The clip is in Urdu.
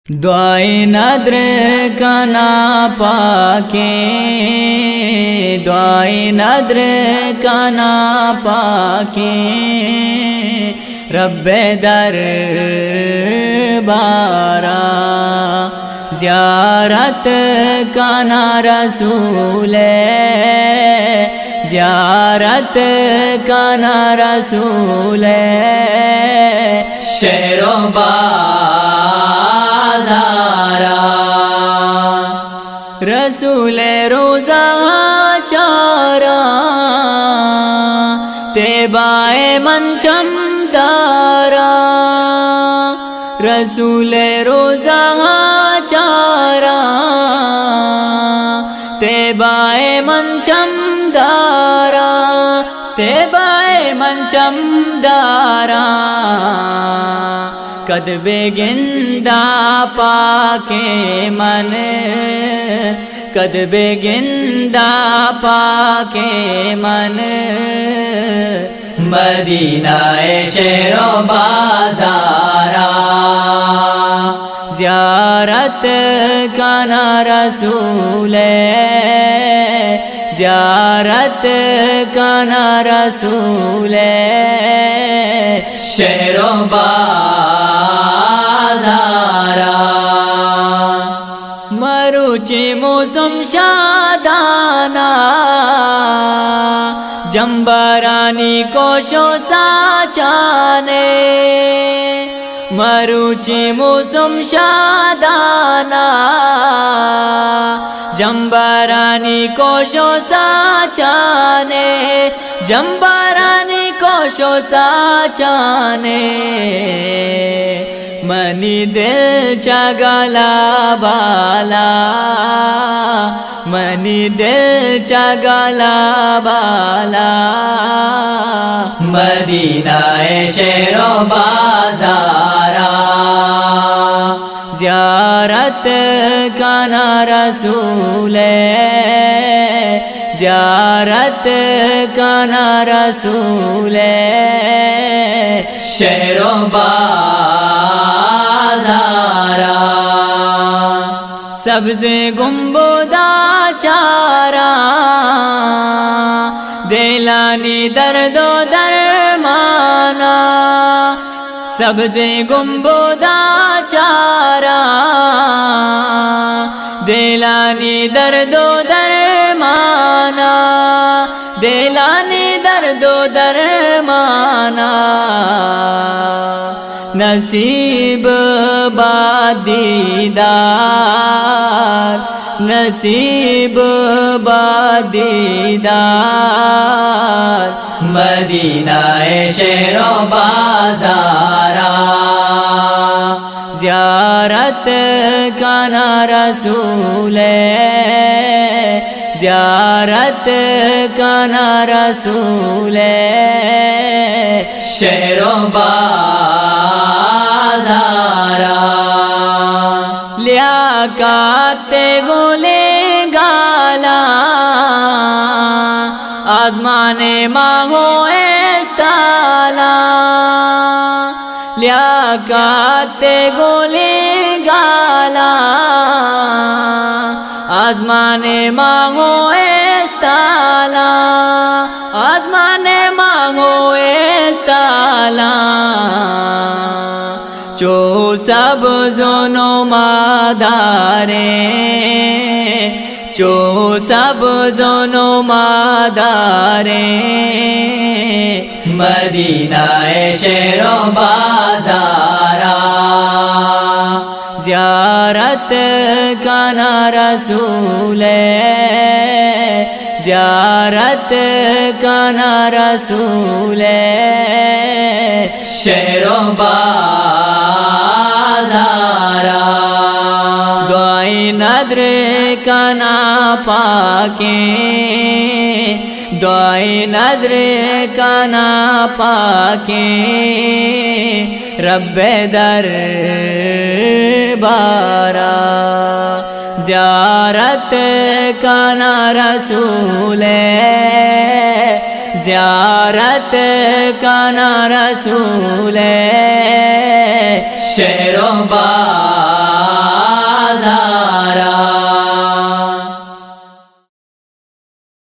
دعائے نادر کا نا پاکیں، دعائے نادر کا نا پاکیں، رب در بارا زیارت کا نا رسول، زیارت کا نا رسول، شہر و بازارا رسول روزہ چارا، تیبائے منچم دارا، رسول روزہ چارا، تیبائے منچم دارا، تیبائے منچم دارا، کدب گندہ پاکے من، کدب گندہ پاکے من، مدینہ شہر و بازارا زیارت کا نا رسول، زیارت کا نا رسول، شہر و بازارا مروچی موسم شادانا، جمبرانی کوشو ساچانے، مروچی موسم شادانا، جمبرانی کوشو ساچانے، جمبرانی کوشو ساچانے، منی دل چگلا بالا، منی دل چگلا بالا، مدینہ شہر و بازارا زیارت کا نا رسول، زیارت کا نا رسول، شہر و بازارا سبز گنبدہ چارا، دلانی درد و درمانا، سبز گنبدہ چارا، دلانی درد و درمانا، دلانی درد و درمانا، نصیب بادیدار، نصیب بادیدار، مدینہ شہر و بازارا زیارت کا نا رسول، زیارت کا نا رسول، شہر و بازارا لیاقت گولے گالا، آزمان ماغو استالا، لیاقت گولے گالا، آزمان ماغو استالا، آزمان ماغو استالا، چو سبز و نماداریں، چو سبز و نماداریں، مدینہ شہر و بازارا زیارت کا نا رسول، زیارت کا نا رسول، شہر و بازارا دعائے نادر کا نا پاکیں، دعائے نادر کا نا پاکیں، رب در بارا زیارت کا نا رسول، زیارت کا نا رسول، شہر و